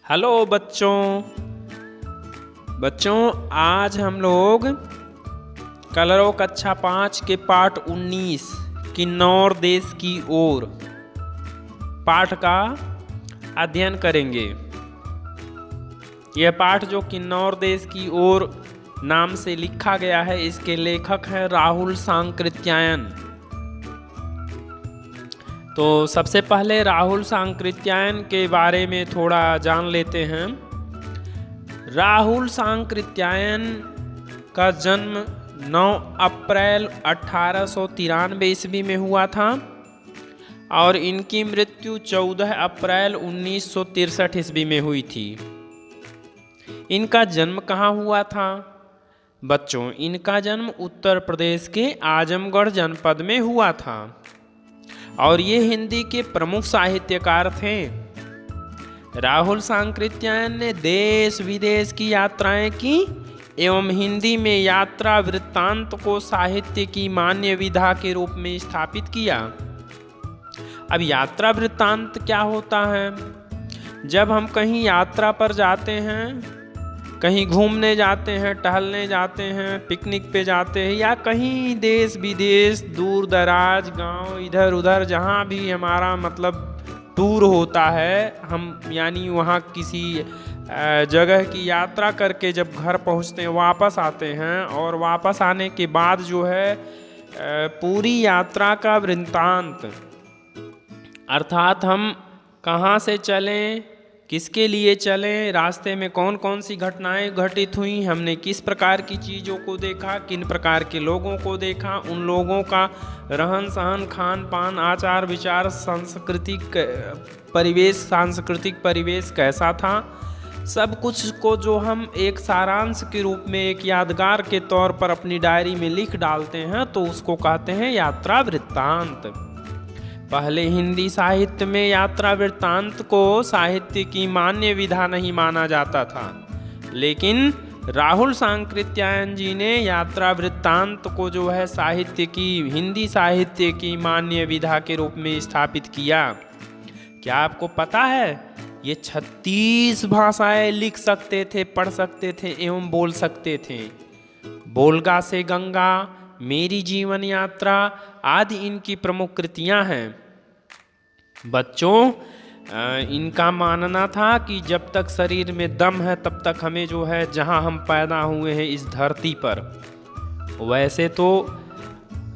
Hello बच्चों आज हम लोग कलरव कक्षा 5 के पाठ 19 किन्नौर देश की ओर पाठ का अध्ययन करेंगे। यह पाठ जो किन्नौर देश की ओर नाम से लिखा गया है, इसके लेखक हैं राहुल सांकृत्यायन। तो सबसे पहले राहुल सांकृत्यायन के बारे में थोड़ा जान लेते हैं। राहुल सांकृत्यायन का जन्म 9 अप्रैल 1893 ईस्वी में हुआ था और इनकी मृत्यु 14 अप्रैल 1963 ईस्वी में हुई थी। इनका जन्म कहाँ हुआ था? बच्चों, इनका जन्म उत्तर प्रदेश के आजमगढ़ जनपद में हुआ था और ये हिंदी के प्रमुख साहित्यकार थे। राहुल सांकृत्यायन ने देश विदेश की यात्राएं की एवं हिंदी में यात्रा वृत्तांत को साहित्य की मान्य विधा के रूप में स्थापित किया। अब यात्रा वृत्तांत क्या होता है? जब हम कहीं यात्रा पर जाते हैं, कहीं घूमने जाते हैं, टहलने जाते हैं, पिकनिक पे जाते हैं या कहीं देश विदेश दूर दराज गांव इधर उधर जहां भी हमारा मतलब टूर होता है, हम यानी वहां किसी जगह की यात्रा करके जब घर पहुंचते हैं, वापस आते हैं और वापस आने के बाद जो है पूरी यात्रा का वृत्तांत, अर्थात हम कहाँ से चलें, किसके लिए चलें, रास्ते में कौन कौन सी घटनाएं घटित हुई, हमने किस प्रकार की चीज़ों को देखा, किन प्रकार के लोगों को देखा, उन लोगों का रहन सहन, खान पान, आचार विचार, सांस्कृतिक परिवेश कैसा था, सब कुछ को जो हम एक सारांश के रूप में, एक यादगार के तौर पर अपनी डायरी में लिख डालते हैं, तो उसको कहते हैं यात्रा वृत्तांत। पहले हिंदी साहित्य में यात्रा वृत्तांत को साहित्य की मान्य विधा नहीं माना जाता था, लेकिन राहुल सांकृत्यायन जी ने यात्रा वृत्तांत को जो है साहित्य की, हिंदी साहित्य की मान्य विधा के रूप में स्थापित किया। क्या आपको पता है ये 36 भाषाएं लिख सकते थे, पढ़ सकते थे एवं बोल सकते थे। बोलगा से गंगा, मेरी जीवन यात्रा आदि इनकी प्रमुख कृतियां हैं। बच्चों, इनका मानना था कि जब तक शरीर में दम है तब तक हमें जो है जहां हम पैदा हुए हैं इस धरती पर, वैसे तो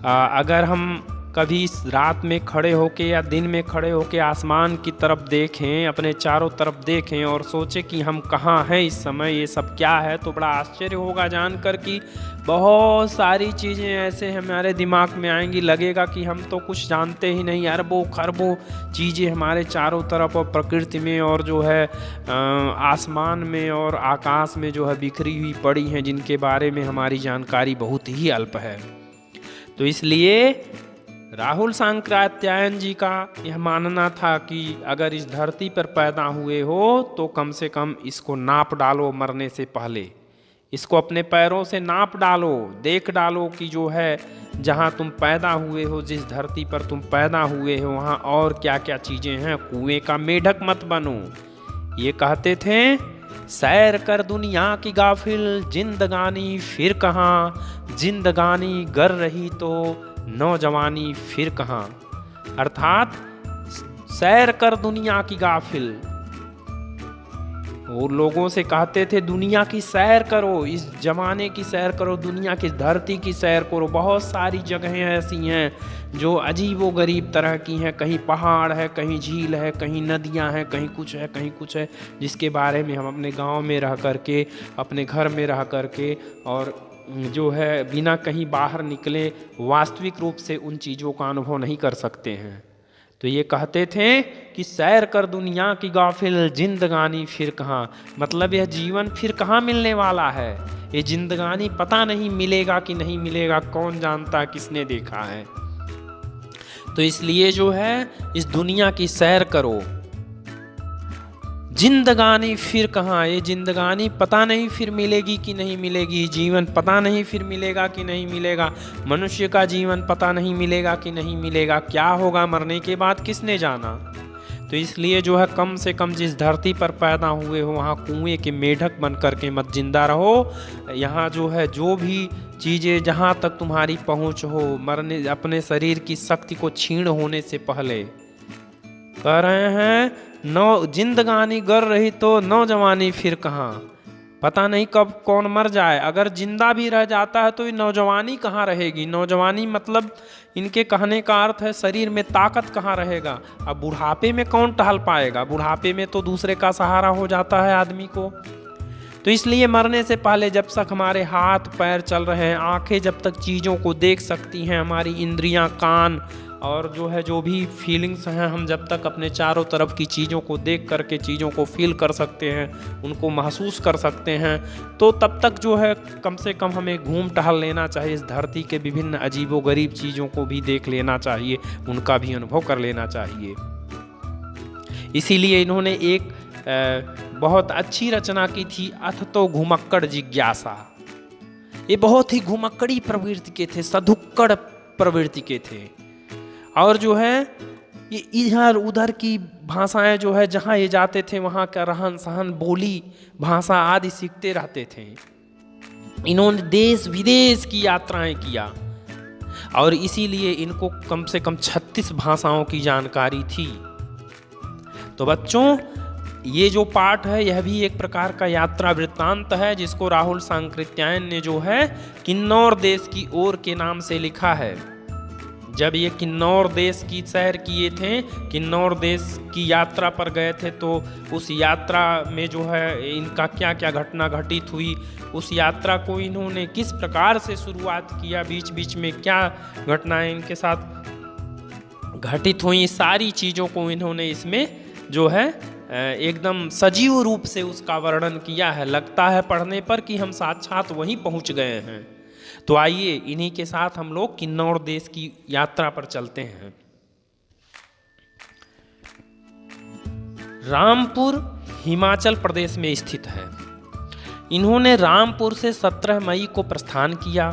अगर हम कभी रात में खड़े होके या दिन में खड़े होके आसमान की तरफ देखें, अपने चारों तरफ देखें और सोचें कि हम कहाँ हैं इस समय, ये सब क्या है, तो बड़ा आश्चर्य होगा जानकर कि बहुत सारी चीज़ें ऐसे हमारे दिमाग में आएंगी, लगेगा कि हम तो कुछ जानते ही नहीं। अरबों खरबों चीज़ें हमारे चारों तरफ और प्रकृति में और जो है आसमान में और आकाश में जो है बिखरी हुई पड़ी हैं, जिनके बारे में हमारी जानकारी बहुत ही अल्प है। तो इसलिए राहुल सांकृत्यायन जी का यह मानना था कि अगर इस धरती पर पैदा हुए हो तो कम से कम इसको नाप डालो, मरने से पहले इसको अपने पैरों से नाप डालो, देख डालो कि जो है जहाँ तुम पैदा हुए हो, जिस धरती पर तुम पैदा हुए हो, वहाँ और क्या क्या चीज़ें हैं। कुएं का मेढक मत बनो। ये कहते थे, सैर कर दुनिया की गाफिल, जिंदगानी फिर कहाँ, जिंदगानी गर रही तो नौजवानी फिर कहाँ। अर्थात सैर कर दुनिया की गाफिल, वो लोगों से कहते थे दुनिया की सैर करो, इस जमाने की सैर करो, दुनिया की धरती की सैर करो। बहुत सारी जगहें ऐसी हैं जो अजीबो गरीब तरह की हैं, कहीं पहाड़ है, कहीं झील है, कहीं नदियां हैं, कहीं कुछ है, कहीं कुछ है, जिसके बारे में हम अपने गांव में रह करके, अपने घर में रह करके और जो है बिना कहीं बाहर निकले वास्तविक रूप से उन चीज़ों का अनुभव नहीं कर सकते हैं। तो ये कहते थे कि सैर कर दुनिया की गाफिल, जिंदगानी फिर कहाँ। मतलब यह जीवन फिर कहाँ मिलने वाला है, ये जिंदगानी पता नहीं मिलेगा कि नहीं मिलेगा, कौन जानता, किसने देखा है। तो इसलिए जो है इस दुनिया की सैर करो, जिंदगानी फिर कहाँ, ये जिंदगानी पता नहीं फिर मिलेगी कि नहीं मिलेगी, जीवन पता नहीं फिर मिलेगा कि नहीं मिलेगा, मनुष्य का जीवन पता नहीं मिलेगा कि नहीं मिलेगा, क्या होगा मरने के बाद किसने जाना। तो इसलिए जो है कम से कम जिस धरती पर पैदा हुए हो वहाँ कुएं के मेढक बन करके मत जिंदा रहो। यहाँ जो है जो भी चीज़ें जहाँ तक तुम्हारी पहुँच हो, मरने अपने शरीर की शक्ति को छीण होने से पहले, कह रहे हैं नौ जिंदगानी गर रही तो नौजवानी फिर कहाँ, पता नहीं कब कौन मर जाए। अगर जिंदा भी रह जाता है तो ये नौजवानी कहाँ रहेगी। नौजवानी मतलब इनके कहने का अर्थ है शरीर में ताकत कहाँ रहेगा। अब बुढ़ापे में कौन टहल पाएगा, बुढ़ापे में तो दूसरे का सहारा हो जाता है आदमी को। तो इसलिए मरने से पहले जब तक हमारे हाथ पैर चल रहे हैं, आंखें जब तक चीज़ों को देख सकती हैं, हमारी इंद्रियां, कान और जो है जो भी फीलिंग्स हैं, हम जब तक अपने चारों तरफ की चीज़ों को देख करके चीज़ों को फील कर सकते हैं, उनको महसूस कर सकते हैं, तो तब तक जो है कम से कम हमें घूम टहल लेना चाहिए। इस धरती के विभिन्न अजीबोगरीब चीज़ों को भी देख लेना चाहिए, उनका भी अनुभव कर लेना चाहिए। इसीलिए इन्होंने एक बहुत अच्छी रचना की थी, अथ तो घुमक्कड़ जिज्ञासा। ये बहुत ही घुमक्कड़ी प्रवृत्ति के थे, सधुक्कड़ प्रवृत्ति के थे, और जो है ये इधर उधर की भाषाएं जो है जहाँ ये जाते थे वहाँ का रहन सहन, बोली भाषा आदि सीखते रहते थे। इन्होंने देश विदेश की यात्राएं किया और इसीलिए इनको कम से कम 36 भाषाओं की जानकारी थी। तो बच्चों, ये जो पाठ है यह भी एक प्रकार का यात्रा वृत्तांत है, जिसको राहुल सांकृत्यायन ने जो है किन्नौर देश की ओर के नाम से लिखा है। जब ये किन्नौर देश की सैर किए थे, किन्नौर देश की यात्रा पर गए थे, तो उस यात्रा में जो है इनका क्या क्या घटना घटित हुई, उस यात्रा को इन्होंने किस प्रकार से शुरुआत किया, बीच बीच में क्या घटनाएं इनके साथ घटित हुई, सारी चीज़ों को इन्होंने इसमें जो है एकदम सजीव रूप से उसका वर्णन किया है। लगता है पढ़ने पर कि हम साक्षात वहीं पहुंच गए हैं। तो आइए इन्हीं के साथ हम लोग किन्नौर देश की यात्रा पर चलते हैं। रामपुर हिमाचल प्रदेश में स्थित है। इन्होंने रामपुर से 17 मई को प्रस्थान किया।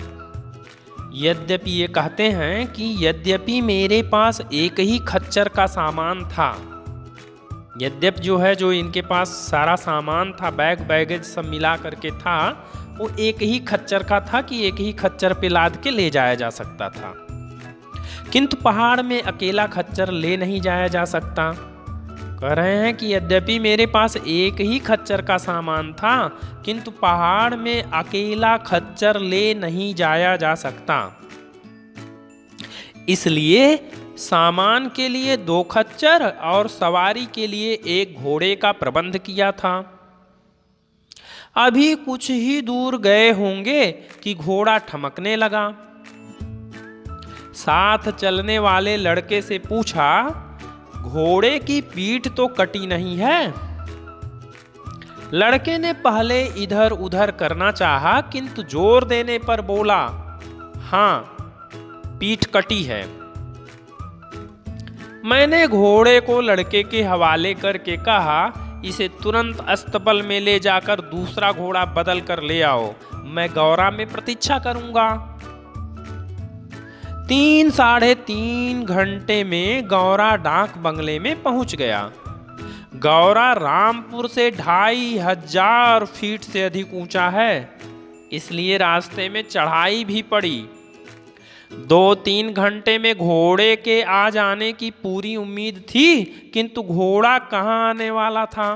यद्यपि ये कहते हैं कि यद्यपि मेरे पास एक ही खच्चर का सामान था, यद्यप जो है जो इनके पास सारा सामान था, बैग बैगेज सब मिला करके था, वो एक ही खच्चर का था कि एक ही खच्चर पे लाद के ले जाया जा सकता था, किंतु पहाड़ में अकेला खच्चर ले नहीं जाया जा सकता। कह रहे हैं कि यद्यपि मेरे पास एक ही खच्चर का सामान था, किंतु पहाड़ में अकेला खच्चर ले नहीं जाया जा सकता, इसलिए सामान के लिए 2 खच्चर और सवारी के लिए 1 घोड़े का प्रबंध किया था। अभी कुछ ही दूर गए होंगे कि घोड़ा ठमकने लगा। साथ चलने वाले लड़के से पूछा, घोड़े की पीठ तो कटी नहीं है? लड़के ने पहले इधर उधर करना चाहा, किंतु जोर देने पर बोला, हाँ, पीठ कटी है। मैंने घोड़े को लड़के के हवाले करके कहा, इसे तुरंत अस्तबल में ले जाकर दूसरा घोड़ा बदल कर ले आओ, मैं गौरा में प्रतीक्षा करूंगा। 3 साढ़े 3 घंटे में गौरा डाक बंगले में पहुंच गया। गौरा रामपुर से 2500 फीट से अधिक ऊंचा है, इसलिए रास्ते में चढ़ाई भी पड़ी। 2-3 घंटे में घोड़े के आ जाने की पूरी उम्मीद थी, किंतु घोड़ा कहाँ आने वाला था।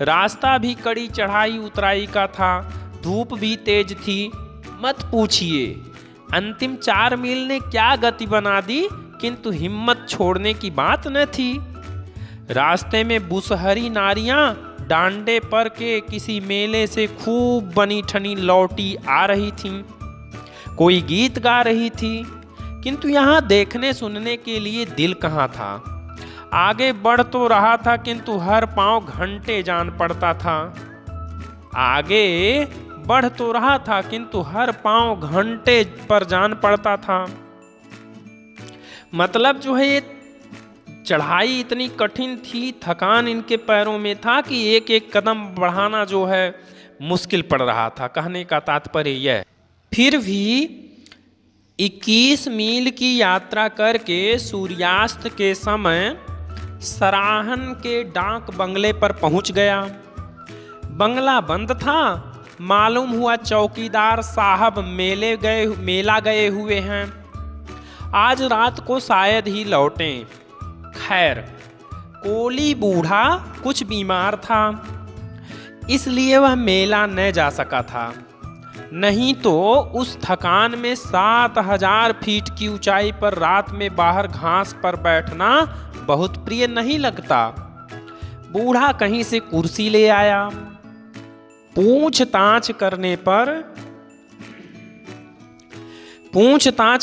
रास्ता भी कड़ी चढ़ाई उतराई का था, धूप भी तेज थी, मत पूछिए। अंतिम 4 मील ने क्या गति बना दी, किंतु हिम्मत छोड़ने की बात न थी। रास्ते में बुसहरी नारियां डांडे पर के किसी मेले से खूब बनी ठनी लौटी आ रही थीं। कोई गीत गा रही थी, किंतु यहाँ देखने सुनने के लिए दिल कहाँ था। आगे बढ़ तो रहा था, किंतु हर पांव घंटे जान पड़ता था। आगे बढ़ तो रहा था, किंतु हर पांव घंटे पर जान पड़ता था। मतलब जो है ये चढ़ाई इतनी कठिन थी, थकान इनके पैरों में था कि एक एक कदम बढ़ाना जो है मुश्किल पड़ रहा था। कहने का तात्पर्य यह, फिर भी 21 मील की यात्रा करके सूर्यास्त के समय सराहन के डाक बंगले पर पहुंच गया। बंगला बंद था। मालूम हुआ चौकीदार साहब मेला गए हुए हैं, आज रात को शायद ही लौटें। खैर, कोली बूढ़ा कुछ बीमार था, इसलिए वह मेला न जा सका था। नहीं तो उस थकान में 7000 फीट की ऊंचाई पर रात में बाहर घास पर बैठना बहुत प्रिय नहीं लगता। बूढ़ा कहीं से कुर्सी ले आया। पूछताछ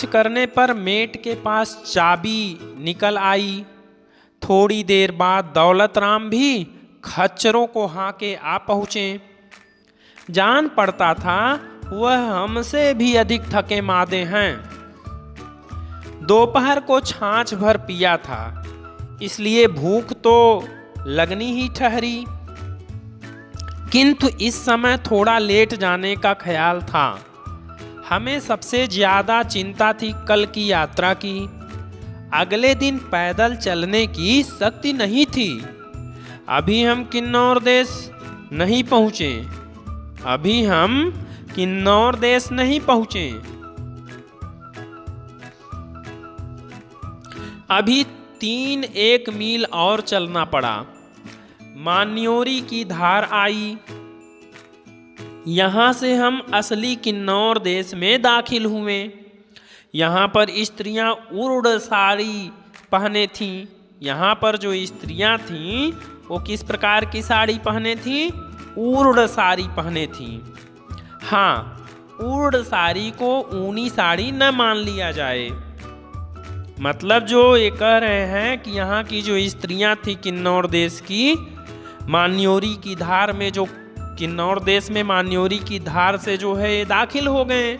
करने पर मेट के पास चाबी निकल आई। थोड़ी देर बाद दौलत राम भी खच्चरों को हाके आ पहुंचे। जान पड़ता था वह हमसे भी अधिक थके मादे हैं। दोपहर को छाछ भर पिया था, इसलिए भूख तो लगनी ही ठहरी, किंतु इस समय थोड़ा लेट जाने का ख्याल था। हमें सबसे ज्यादा चिंता थी कल की यात्रा की। अगले दिन पैदल चलने की शक्ति नहीं थी। अभी हम किन्नौर देश नहीं पहुंचे। अभी 3-1 मील और चलना पड़ा। मान्योरी की धार आई। यहां से हम असली किन्नौर देश में दाखिल हुए। यहाँ पर स्त्रियां उर्द साड़ी पहने थीं। यहाँ पर जो स्त्रियां थीं वो किस प्रकार की साड़ी पहने थीं? उर्द साड़ी पहने थीं। हाँ, उर्द साड़ी को ऊनी साड़ी न मान लिया जाए। मतलब जो ये कह रहे हैं कि यहाँ की जो स्त्रियां थी किन्नौर देश की, मान्योरी की धार में, जो किन्नौर देश में मान्योरी की धार से जो है ये दाखिल हो गए।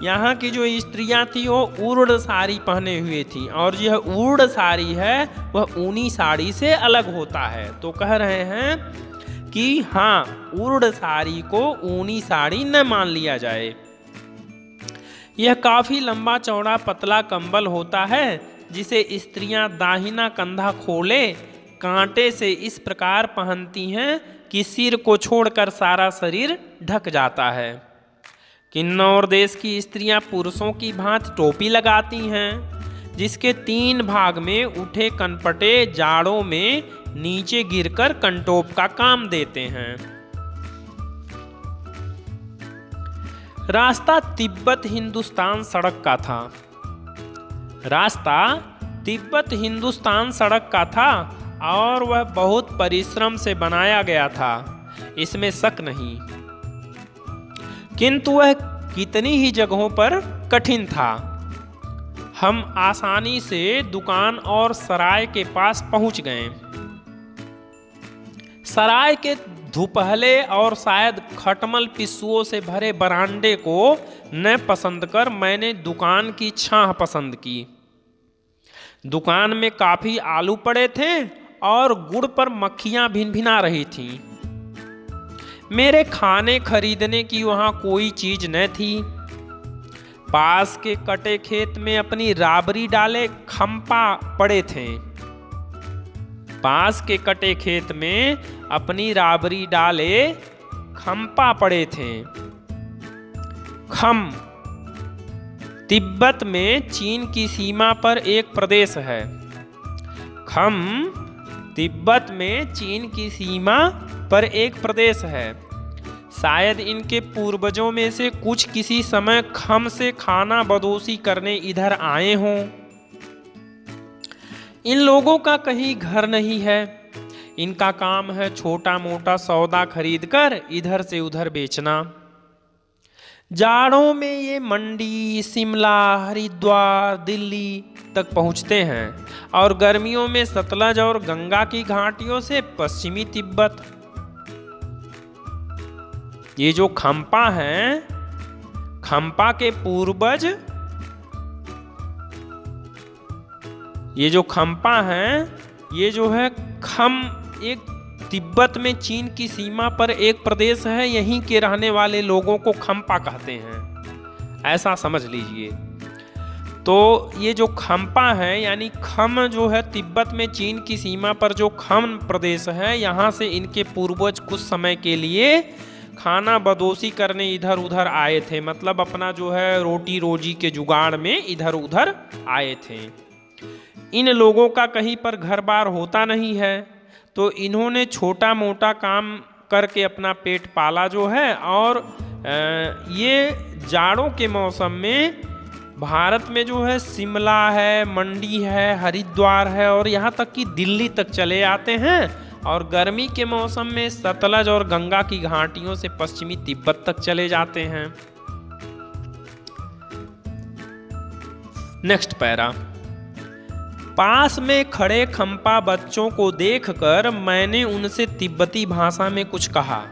यहाँ की जो स्त्रियां थी वो उर्द साड़ी पहने हुए थी, और यह उर्द साड़ी है वह ऊनी साड़ी से अलग होता है। तो कह रहे हैं कि हाँ, उर्द साड़ी को ऊनी साड़ी न मान लिया जाए। यह काफी लंबा चौड़ा पतला कंबल होता है जिसे स्त्रियां दाहिना कंधा खोले कांटे से इस प्रकार पहनती हैं कि सिर को छोड़कर सारा शरीर ढक जाता है। किन्नौर देश की स्त्रियां पुरुषों की भांति टोपी लगाती हैं, जिसके 3 भाग में उठे कनपटे जाड़ों में नीचे गिरकर कंटोप का काम देते हैं। रास्ता तिब्बत हिंदुस्तान सड़क का था और वह बहुत परिश्रम से बनाया गया था, इसमें शक नहीं। किंतु वह कितनी ही जगहों पर कठिन था। हम आसानी से दुकान और सराय के पास पहुंच गए। सराय के धुपहले और शायद खटमल पिस्सुओं से भरे बरांडे को न पसंद कर मैंने दुकान की छाह पसंद की। दुकान में काफी आलू पड़े थे और गुड़ पर मक्खियां भिनभिना रही थीं। मेरे खाने खरीदने की वहां कोई चीज न थी। पास के कटे खेत में अपनी राबरी डाले खंपा पड़े थे। खम तिब्बत में चीन की सीमा पर एक प्रदेश है। शायद इनके पूर्वजों में से कुछ किसी समय खम से खाना बदोशी करने इधर आए हों। इन लोगों का कहीं घर नहीं है। इनका काम है छोटा मोटा सौदा खरीदकर इधर से उधर बेचना। जाड़ों में ये मंडी, शिमला, हरिद्वार, दिल्ली तक पहुंचते हैं और गर्मियों में सतलज और गंगा की घाटियों से पश्चिमी तिब्बत। ये जो खंपा हैं, ये जो खम्पा है, ये जो है खम एक तिब्बत में चीन की सीमा पर एक प्रदेश है, यहीं के रहने वाले लोगों को खम्पा कहते हैं, ऐसा समझ लीजिए। तो ये जो खम्पा है यानी खम जो है तिब्बत में चीन की सीमा पर जो खम प्रदेश है, यहाँ से इनके पूर्वज कुछ समय के लिए खाना बदोशी करने इधर उधर आए थे, मतलब अपना जो है रोटी रोजी के जुगाड़ में इधर उधर आए थे। इन लोगों का कहीं पर घर बार होता नहीं है, तो इन्होंने छोटा मोटा काम करके अपना पेट पाला जो है। और ये जाड़ों के मौसम में भारत में जो है शिमला है, मंडी है, हरिद्वार है और यहाँ तक कि दिल्ली तक चले आते हैं। और गर्मी के मौसम में सतलज और गंगा की घाटियों से पश्चिमी तिब्बत तक चले जाते हैं। Next para. पास में खड़े खम्पा बच्चों को देखकर मैंने उनसे तिब्बती भाषा में कुछ कहा।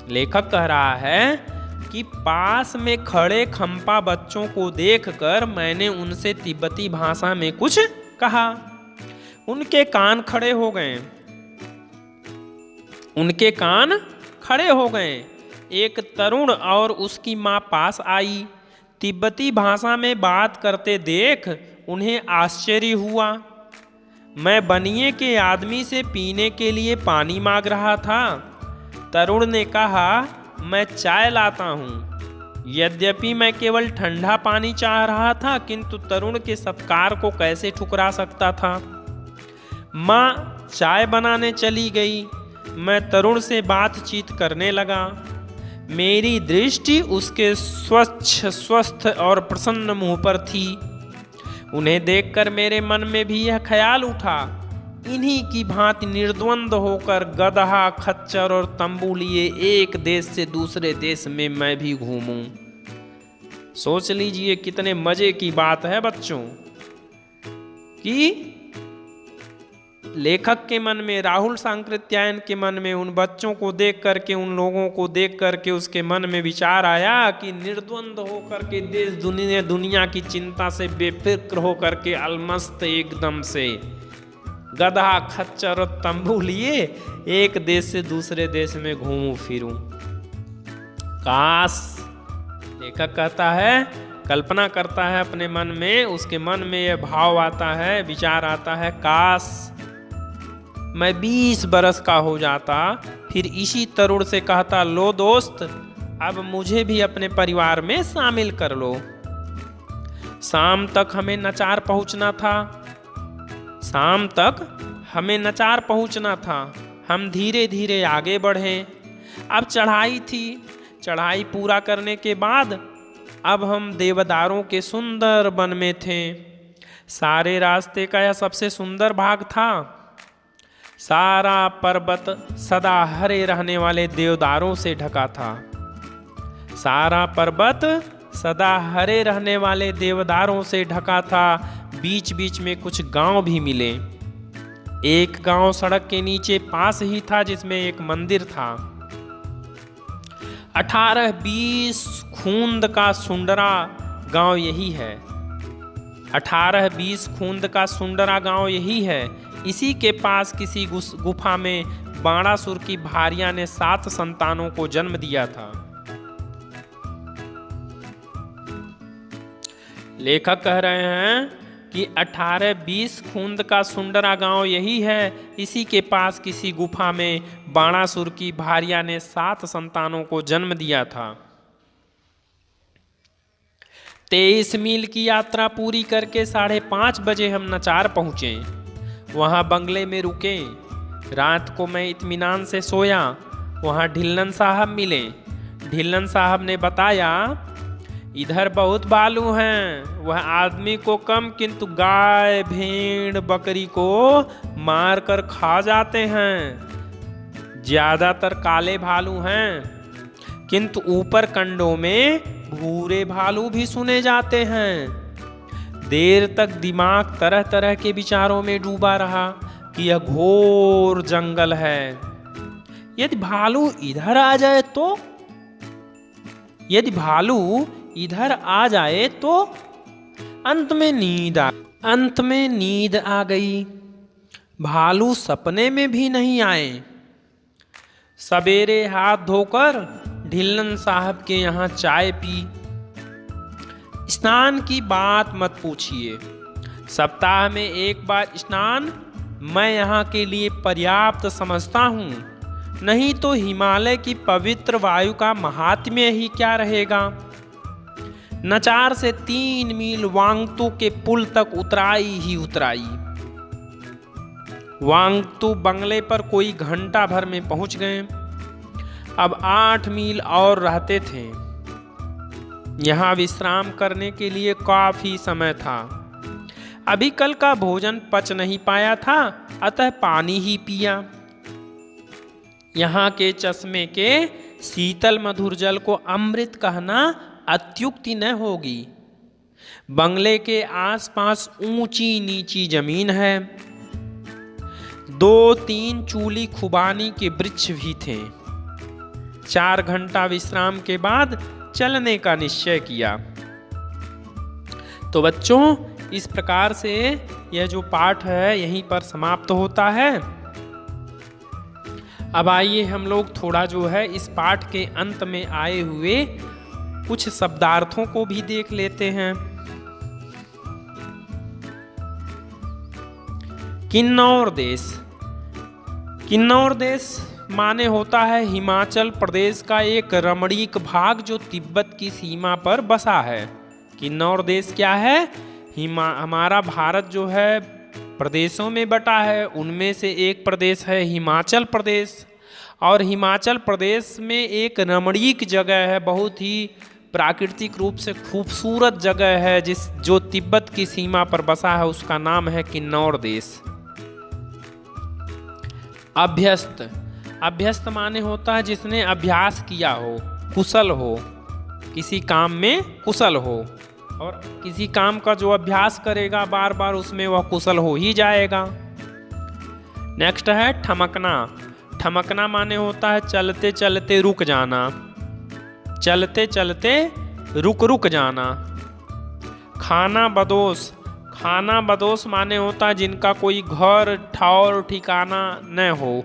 लेखक कह रहा है कि पास में खड़े खम्पा बच्चों को देखकर मैंने उनसे तिब्बती भाषा में कुछ कहा। उनके कान खड़े हो गए, उनके कान खड़े हो गए। एक तरुण और उसकी माँ पास आई। तिब्बती भाषा में बात करते देख उन्हें आश्चर्य हुआ। मैं बनिए के आदमी से पीने के लिए पानी मांग रहा था। तरुण ने कहा, मैं चाय लाता हूँ। यद्यपि मैं केवल ठंडा पानी चाह रहा था, किंतु तरुण के सत्कार को कैसे ठुकरा सकता था। माँ चाय बनाने चली गई। मैं तरुण से बातचीत करने लगा। मेरी दृष्टि उसके स्वच्छ, स्वस्थ और प्रसन्न मुंह पर थी। उन्हें देखकर मेरे मन में भी यह ख्याल उठा, इन्हीं की भांति निर्द्वंद होकर गदहा, खच्चर और तंबू लिए एक देश से दूसरे देश में मैं भी घूमूं। सोच लीजिए कितने मजे की बात है बच्चों, कि लेखक के मन में, राहुल सांकृत्यायन के मन में उन बच्चों को देख करके, उन लोगों को देख करके उसके मन में विचार आया कि निर्द्वंद होकर के देश दुनिया की चिंता से बेफिक्र होकर के अलमस्त एकदम से गधा, खच्चर और तंबू लिए एक देश से दूसरे देश में घूमूं फिरूं। काश, लेखक कहता है, कल्पना करता है अपने मन में, उसके मन में यह भाव आता है, विचार आता है, काश मैं 20 बरस का हो जाता, फिर इसी तरुण से कहता, लो दोस्त, अब मुझे भी अपने परिवार में शामिल कर लो। शाम तक हमें नचार पहुंचना था। शाम तक हमें नचार पहुंचना था। हम धीरे धीरे आगे बढ़े। अब चढ़ाई थी। चढ़ाई पूरा करने के बाद अब हम देवदारों के सुंदर वन में थे। सारे रास्ते का यह सबसे सुंदर भाग था। सारा पर्वत सदा हरे रहने वाले देवदारों से ढका था। सारा पर्वत सदा हरे रहने वाले देवदारों से ढका था। बीच बीच में कुछ गांव भी मिले। एक गांव सड़क के नीचे पास ही था, जिसमें एक मंदिर था। 18-20 खूंद का सुंडरा गांव यही है। 18-20 खूंद का सुंडरा गांव यही है। इसी के पास किसी गुफा में बाणासुर की भार्या ने 7 संतानों को जन्म दिया था। लेखक कह रहे हैं कि 18-20 खूंद का सुंडरा गांव यही है। इसी के पास किसी गुफा में बाणासुर की भार्या ने 7 संतानों को जन्म दिया था। 23 मील की यात्रा पूरी करके 5:30 बजे हम नचार पहुंचे। वहाँ बंगले में रुके। रात को मैं इत्मीनान से सोया। वहाँ ढिल्लन साहब मिले। ढिल्लन साहब ने बताया, इधर बहुत बालू हैं। वह आदमी को कम किंतु गाय, भेड़, बकरी को मार कर खा जाते हैं। ज्यादातर काले भालू हैं, किंतु ऊपर कंडों में भूरे भालू भी सुने जाते हैं। देर तक दिमाग तरह तरह के विचारों में डूबा रहा कि यह घोर जंगल है। यदि भालू इधर आ जाए तो, यदि भालू इधर आ जाए तो अंत में नींद आ अंत में नींद आ गई, भालू सपने में भी नहीं आए। सवेरे हाथ धोकर ढिल्लन साहब के यहाँ चाय पी। स्नान की बात मत पूछिए, सप्ताह में एक बार स्नान मैं यहाँ के लिए पर्याप्त समझता हूँ, नहीं तो हिमालय की पवित्र वायु का महात्म्य ही क्या रहेगा। नचार से 3 मील वांगतू के पुल तक उतराई ही उतराई। वांगतू बंगले पर कोई घंटा भर में पहुंच गए। अब 8 मील और रहते थे। यहाँ विश्राम करने के लिए काफी समय था। अभी कल का भोजन पच नहीं पाया था, अतः पानी ही पिया। यहाँ के चश्मे के शीतल मधुर जल को अमृत कहना अत्युक्ति न होगी। बंगले के आसपास ऊंची नीची जमीन है। 2-3 चूली खुबानी के वृक्ष भी थे। 4 घंटा विश्राम के बाद चलने का निश्चय किया। तो बच्चों, इस प्रकार से यह जो पाठ है यहीं पर समाप्त होता है। अब आइए हम लोग थोड़ा जो है इस पाठ के अंत में आए हुए कुछ शब्दार्थों को भी देख लेते हैं। किन्नौर देश। किन्नौर देश माने होता है हिमाचल प्रदेश का एक रमणीक भाग जो तिब्बत की सीमा पर बसा है। किन्नौर देश क्या है? हमारा भारत जो है प्रदेशों में बटा है, उनमें से एक प्रदेश है हिमाचल प्रदेश। और हिमाचल प्रदेश में एक रमणीक जगह है, बहुत ही प्राकृतिक रूप से खूबसूरत जगह है जो तिब्बत की सीमा पर बसा है, उसका नाम है किन्नौर देश। अभ्यस्त। अभ्यस्त माने होता है जिसने अभ्यास किया हो, कुशल हो, किसी काम में कुशल हो। और किसी काम का जो अभ्यास करेगा बार बार उसमें वह कुशल हो ही जाएगा। नेक्स्ट है ठमकना। ठमकना माने होता है चलते चलते रुक जाना, चलते चलते रुक जाना। खाना बदोश। खाना बदोश माने होता है जिनका कोई घर ठौर ठिकाना न हो।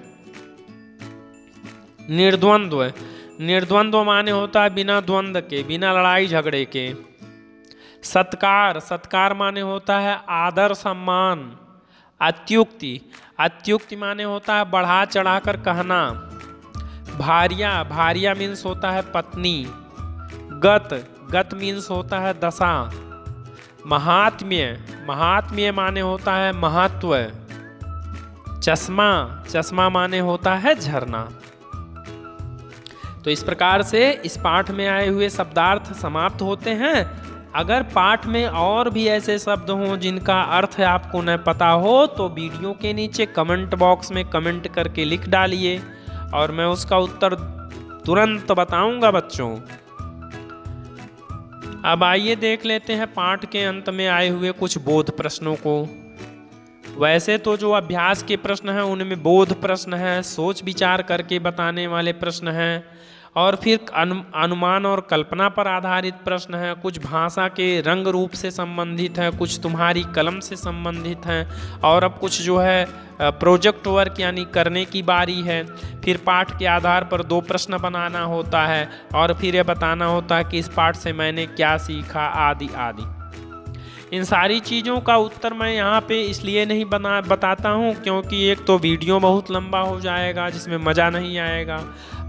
निर्द्वंद्व। निर्द्वंद्व माने होता है बिना द्वंद्व के, बिना लड़ाई झगड़े के। सत्कार। सत्कार माने होता है आदर सम्मान। अत्युक्ति। अत्युक्ति माने होता है बढ़ा चढ़ाकर कहना। भार्या। भार्या मीन्स होता है पत्नी। गत। गत मीन्स होता है दशा। महात्म्य। महात्म्य माने होता है महत्व। चश्मा। चश्मा माने होता है झरना। तो इस प्रकार से इस पाठ में आए हुए शब्दार्थ समाप्त होते हैं। अगर पाठ में और भी ऐसे शब्द हों जिनका अर्थ आपको न पता हो तो वीडियो के नीचे कमेंट बॉक्स में कमेंट करके लिख डालिए और मैं उसका उत्तर तुरंत बताऊंगा बच्चों। अब आइए देख लेते हैं पाठ के अंत में आए हुए कुछ बोध प्रश्नों को। वैसे तो जो अभ्यास के प्रश्न हैं उनमें बोध प्रश्न है, सोच विचार करके बताने वाले प्रश्न हैं, और फिर अनुमान और कल्पना पर आधारित प्रश्न है। कुछ भाषा के रंग रूप से संबंधित है, कुछ तुम्हारी कलम से संबंधित हैं, और अब कुछ जो है प्रोजेक्ट वर्क यानी करने की बारी है। फिर पाठ के आधार पर 2 प्रश्न बनाना होता है और फिर यह बताना होता है कि इस पाठ से मैंने क्या सीखा, आदि आदि। इन सारी चीज़ों का उत्तर मैं यहाँ पे इसलिए नहीं बताता हूँ क्योंकि एक तो वीडियो बहुत लंबा हो जाएगा जिसमें मज़ा नहीं आएगा,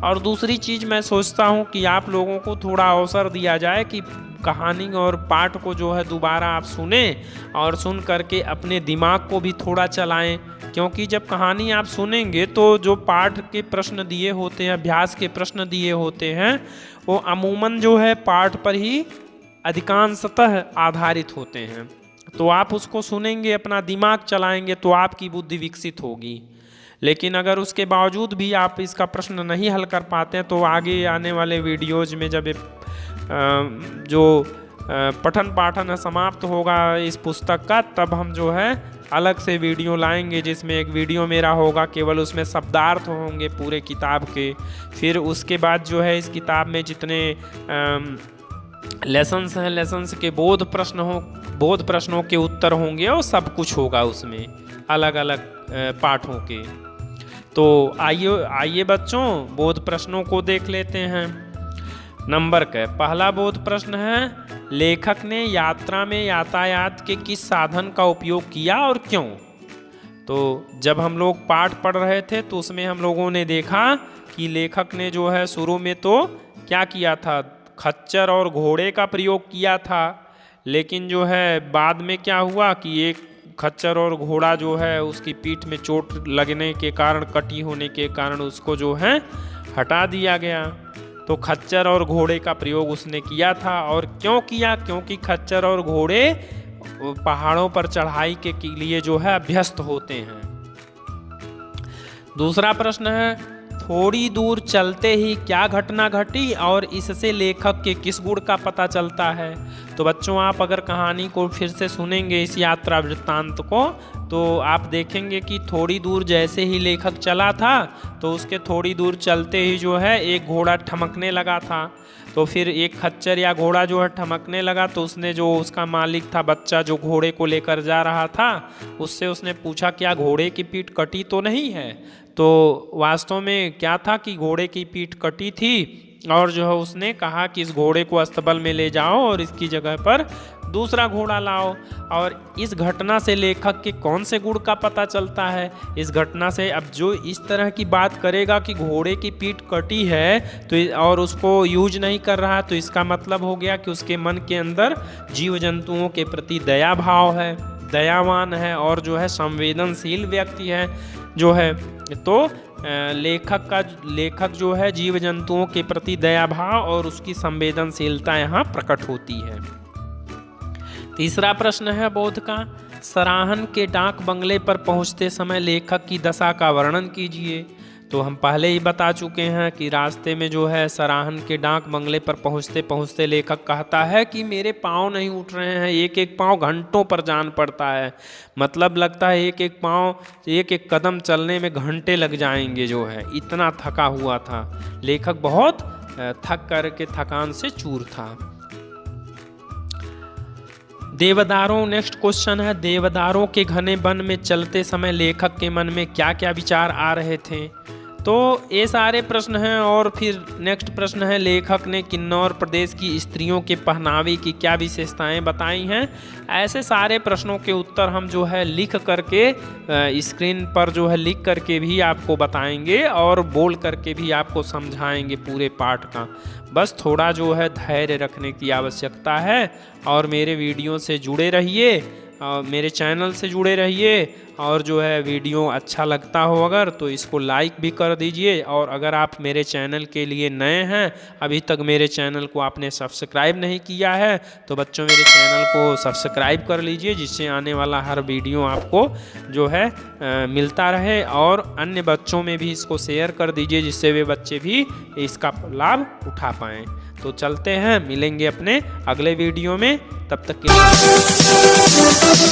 और दूसरी चीज़ मैं सोचता हूँ कि आप लोगों को थोड़ा अवसर दिया जाए कि कहानी और पाठ को जो है दोबारा आप सुने और सुन करके अपने दिमाग को भी थोड़ा चलाएं। क्योंकि जब कहानी आप सुनेंगे तो जो पाठ के प्रश्न दिए होते हैं, अभ्यास के प्रश्न दिए होते हैं, वो अमूमन जो है पाठ पर ही अधिकांशतः आधारित होते हैं। तो आप उसको सुनेंगे, अपना दिमाग चलाएंगे तो आपकी बुद्धि विकसित होगी। लेकिन अगर उसके बावजूद भी आप इसका प्रश्न नहीं हल कर पाते हैं तो आगे आने वाले वीडियोज में जब जो पठन पाठन समाप्त होगा इस पुस्तक का, तब हम जो है अलग से वीडियो लाएंगे जिसमें एक वीडियो मेरा होगा, केवल उसमें शब्दार्थ होंगे पूरे किताब के। फिर उसके बाद जो है इस किताब में जितने लेसन्स हैं, लेसन्स के बोध प्रश्नों के उत्तर होंगे और सब कुछ होगा उसमें अलग अलग पाठों के। तो आइए बच्चों बोध प्रश्नों को देख लेते हैं। नंबर का पहला बोध प्रश्न है, लेखक ने यात्रा में यातायात के किस साधन का उपयोग किया और क्यों? तो जब हम लोग पाठ पढ़ रहे थे तो उसमें हम लोगों ने देखा कि लेखक ने जो है शुरू में तो क्या किया था, खच्चर और घोड़े का प्रयोग किया था, लेकिन जो है बाद में क्या हुआ कि एक खच्चर और घोड़ा जो है उसकी पीठ में चोट लगने के कारण, कटी होने के कारण उसको जो है हटा दिया गया। तो खच्चर और घोड़े का प्रयोग उसने किया था। और क्यों किया? क्योंकि खच्चर और घोड़े पहाड़ों पर चढ़ाई के लिए जो है अभ्यस्त होते हैं। दूसरा प्रश्न है, थोड़ी दूर चलते ही क्या घटना घटी और इससे लेखक के किस गुण का पता चलता है? तो बच्चों आप अगर कहानी को फिर से सुनेंगे इस यात्रा वृत्तांत को तो आप देखेंगे कि थोड़ी दूर जैसे ही लेखक चला था तो उसके थोड़ी दूर चलते ही जो है एक घोड़ा ठमकने लगा था। तो फिर एक खच्चर या घोड़ा जो है ठमकने लगा तो उसने, जो उसका मालिक था, बच्चा जो घोड़े को लेकर जा रहा था, उससे उसने पूछा क्या घोड़े की पीठ कटी तो नहीं है? तो वास्तव में क्या था कि घोड़े की पीठ कटी थी और जो है उसने कहा कि इस घोड़े को अस्तबल में ले जाओ और इसकी जगह पर दूसरा घोड़ा लाओ। और इस घटना से लेखक के कौन से गुण का पता चलता है? इस घटना से अब जो इस तरह की बात करेगा कि घोड़े की पीठ कटी है तो और उसको यूज नहीं कर रहा, तो इसका मतलब हो गया कि उसके मन के अंदर जीव जंतुओं के प्रति दया भाव है, दयावान है और जो है संवेदनशील व्यक्ति है जो है। तो लेखक जो है जीव जंतुओं के प्रति दया भाव और उसकी संवेदनशीलता यहाँ प्रकट होती है। तीसरा प्रश्न है बोध का, सराहन के डाक बंगले पर पहुँचते समय लेखक की दशा का वर्णन कीजिए। तो हम पहले ही बता चुके हैं कि रास्ते में जो है सराहन के डाक बंगले पर पहुँचते पहुँचते लेखक कहता है कि मेरे पाँव नहीं उठ रहे हैं, एक एक पाँव घंटों पर जान पड़ता है। मतलब लगता है एक एक पाँव, एक एक कदम चलने में घंटे लग जाएंगे, जो है इतना थका हुआ था लेखक, बहुत थक कर के थकान से चूर था। देवदारों, नेक्स्ट क्वेश्चन है, देवदारों के घने वन में चलते समय लेखक के मन में क्या क्या विचार आ रहे थे? तो ये सारे प्रश्न हैं। और फिर नेक्स्ट प्रश्न है, लेखक ने किन्नौर प्रदेश की स्त्रियों के पहनावे की क्या विशेषताएं बताई हैं? ऐसे सारे प्रश्नों के उत्तर हम जो है लिख करके स्क्रीन पर जो है लिख करके भी आपको बताएंगे और बोल करके भी आपको समझाएंगे पूरे पाठ का। बस थोड़ा जो है धैर्य रखने की आवश्यकता है और मेरे वीडियो से जुड़े रहिए और मेरे चैनल से जुड़े रहिए। और जो है वीडियो अच्छा लगता हो अगर तो इसको लाइक भी कर दीजिए। और अगर आप मेरे चैनल के लिए नए हैं, अभी तक मेरे चैनल को आपने सब्सक्राइब नहीं किया है, तो बच्चों मेरे चैनल को सब्सक्राइब कर लीजिए, जिससे आने वाला हर वीडियो आपको जो है मिलता रहे। और अन्य बच्चों में भी इसको शेयर कर दीजिए, जिससे वे बच्चे भी इसका लाभ उठा पाएँ। तो चलते हैं, मिलेंगे अपने अगले वीडियो में, तब तक के लिए।